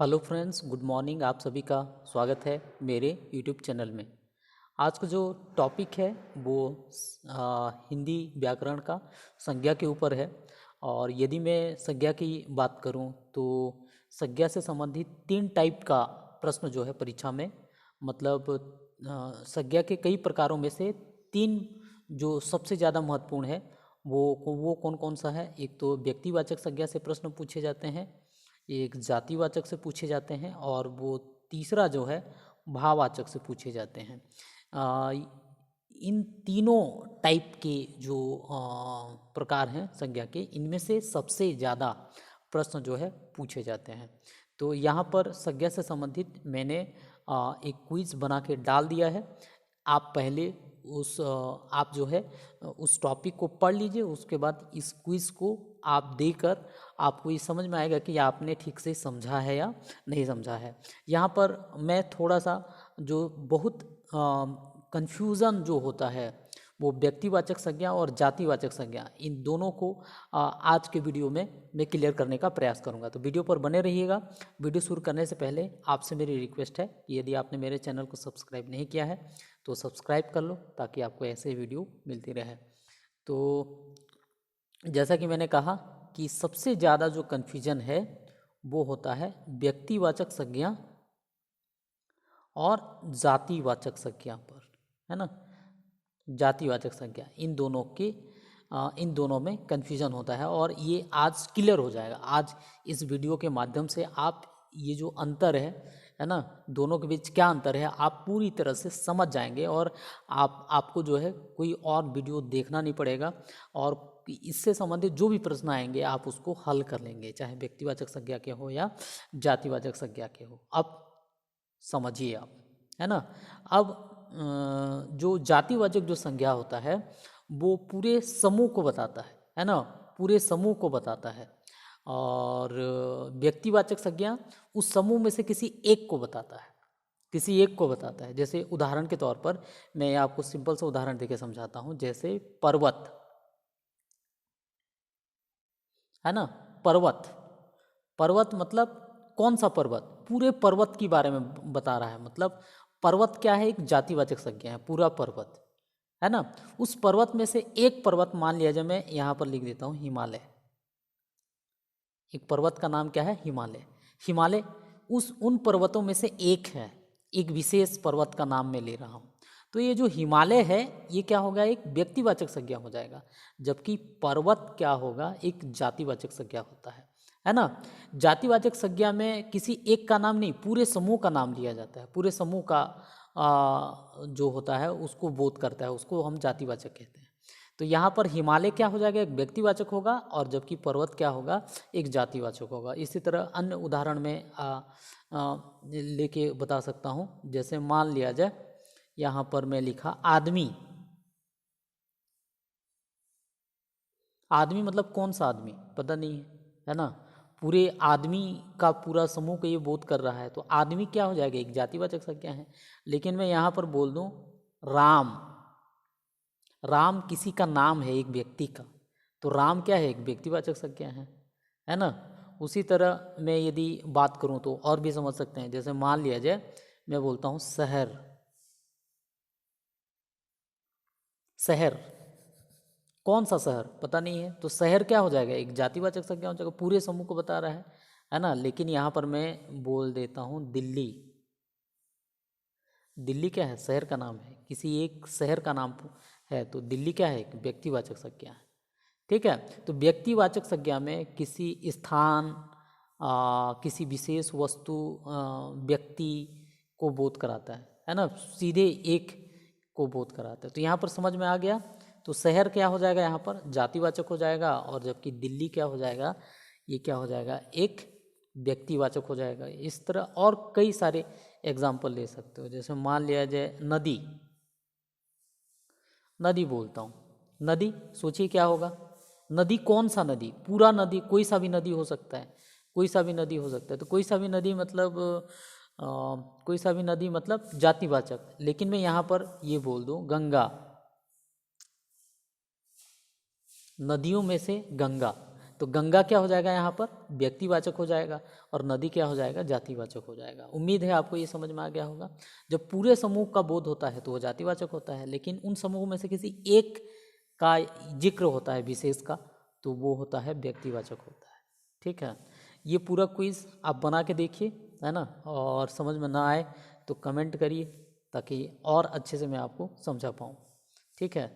Hello friends, good morning. आप सभी का स्वागत है मेरे यूट्यूब चैनल में। आज का जो टॉपिक है वो हिंदी व्याकरण का संज्ञा के ऊपर है। और यदि मैं संज्ञा की बात करूं तो संज्ञा से संबंधित तीन टाइप का प्रश्न जो है परीक्षा में, मतलब संज्ञा के कई प्रकारों में से तीन जो सबसे ज़्यादा महत्वपूर्ण है वो कौन कौन सा है। एक तो व्यक्तिवाचक संज्ञा से प्रश्न पूछे जाते हैं, एक जातिवाचक से पूछे जाते हैं, और वो तीसरा जो है भाववाचक से पूछे जाते हैं। आ, इन तीनों टाइप के जो प्रकार हैं संज्ञा के, इनमें से सबसे ज़्यादा प्रश्न जो है पूछे जाते हैं। तो यहाँ पर संज्ञा से संबंधित मैंने एक क्विज बना के डाल दिया है। आप पहले आप जो है उस टॉपिक को पढ़ लीजिए, उसके बाद इस क्विज को आप देकर आपको ये समझ में आएगा कि आपने ठीक से समझा है या नहीं समझा है। यहाँ पर मैं थोड़ा सा जो बहुत कन्फ्यूज़न जो होता है वो व्यक्तिवाचक संज्ञा और जातिवाचक संज्ञा, इन दोनों को आज के वीडियो में मैं क्लियर करने का प्रयास करूँगा। तो वीडियो पर बने रहिएगा। वीडियो शुरू करने से पहले आपसे मेरी रिक्वेस्ट है कि यदि आपने मेरे चैनल को सब्सक्राइब नहीं किया है तो सब्सक्राइब कर लो, ताकि आपको ऐसे वीडियो मिलती रहे। तो जैसा कि मैंने कहा कि सबसे ज़्यादा जो कन्फ्यूजन है वो होता है व्यक्तिवाचक संज्ञा और जातिवाचक संज्ञा पर, है ना। जातिवाचक संज्ञा, इन दोनों में कन्फ्यूजन होता है, और ये आज क्लियर हो जाएगा। आज इस वीडियो के माध्यम से आप ये जो अंतर है ना, दोनों के बीच क्या अंतर है, आप पूरी तरह से समझ जाएंगे। और आपको जो है कोई और वीडियो देखना नहीं पड़ेगा, और इससे संबंधित जो भी प्रश्न आएंगे आप उसको हल कर लेंगे, चाहे व्यक्तिवाचक संज्ञा के हो या जातिवाचक संज्ञा के हो। अब समझिए आप, है ना। अब जो जातिवाचक जो संज्ञा होता है वो पूरे समूह को बताता है ना, पूरे समूह को बताता है। और व्यक्तिवाचक संज्ञा उस समूह में से किसी एक को बताता है, किसी एक को बताता है। जैसे उदाहरण के तौर पर मैं आपको सिंपल सा उदाहरण देके समझाता हूँ। जैसे पर्वत, है ना। पर्वत, पर्वत मतलब कौन सा पर्वत, पूरे पर्वत के बारे में बता रहा है। मतलब पर्वत क्या है, एक जातिवाचक संज्ञा है, पूरा पर्वत, है ना। उस पर्वत में से एक पर्वत मान लिया जाए, मैं यहाँ पर लिख देता हूँ हिमालय। एक पर्वत का नाम क्या है, हिमालय। हिमालय उन पर्वतों में से एक है, एक विशेष पर्वत का नाम मैं ले रहा हूँ। तो ये जो हिमालय है ये क्या होगा, एक व्यक्तिवाचक संज्ञा हो जाएगा, जबकि पर्वत क्या होगा, एक जातिवाचक संज्ञा होता है ना। जातिवाचक संज्ञा में किसी एक का नाम नहीं, पूरे समूह का नाम लिया जाता है। पूरे समूह का जो होता है उसको बोध करता है, उसको हम जातिवाचक कहते हैं। तो यहाँ पर हिमालय क्या हो जाएगा, एक व्यक्तिवाचक होगा, और जबकि पर्वत क्या होगा, एक जातिवाचक होगा। इसी तरह अन्य उदाहरण में लेके बता सकता हूँ। जैसे मान लिया जाए यहाँ पर मैं लिखा आदमी। आदमी मतलब कौन सा आदमी पता नहीं है ना। पूरे आदमी का पूरा समूह को ये बोध कर रहा है, तो आदमी क्या हो जाएगा, एक जातिवाचक संज्ञा है। लेकिन मैं यहाँ पर बोल दूँ राम, राम किसी का नाम है, एक व्यक्ति का, तो राम क्या है, एक व्यक्तिवाचक संज्ञा है ना। उसी तरह मैं यदि बात करूं तो और भी समझ सकते हैं। जैसे मान लिया जाए मैं बोलता हूं शहर, शहर कौन सा शहर पता नहीं है, तो शहर क्या हो जाएगा, एक जातिवाचक संज्ञा हो जाएगा, पूरे समूह को बता रहा है ना। लेकिन यहाँ पर मैं बोल देता हूँ दिल्ली। दिल्ली क्या है, शहर का नाम है, किसी एक शहर का नाम है, तो दिल्ली क्या है, एक व्यक्तिवाचक संज्ञा है। ठीक है। तो व्यक्तिवाचक संज्ञा में किसी स्थान, किसी विशेष वस्तु, व्यक्ति को बोध कराता है ना, सीधे एक को बोध कराता है। तो यहाँ पर समझ में आ गया। तो शहर क्या हो जाएगा, यहाँ पर जातिवाचक हो जाएगा, और जबकि दिल्ली क्या हो जाएगा, ये क्या हो जाएगा, एक व्यक्तिवाचक हो जाएगा। इस तरह और कई सारे एग्जाम्पल ले सकते हो। जैसे मान लिया जाए नदी, नदी बोलता हूँ, नदी सोचिए क्या होगा। नदी कौन सा नदी, पूरा नदी, कोई सा भी नदी हो सकता है, कोई सा भी नदी हो सकता है। तो कोई सा भी नदी मतलब कोई सा भी नदी मतलब जातिवाचक। लेकिन मैं यहाँ पर ये बोल दूँ गंगा, नदियों में से गंगा, तो गंगा क्या हो जाएगा यहाँ पर, व्यक्तिवाचक हो जाएगा, और नदी क्या हो जाएगा, जातिवाचक हो जाएगा। उम्मीद है आपको ये समझ में आ गया होगा। जब पूरे समूह का बोध होता है तो वो जातिवाचक होता है, लेकिन उन समूह में से किसी एक का जिक्र होता है विशेष का, तो वो होता है व्यक्तिवाचक होता है। ठीक है, ये पूरा क्विज आप बना के देखिए, है ना, और समझ में ना आए तो कमेंट करिए ताकि और अच्छे से मैं आपको समझा पाऊँ। ठीक है,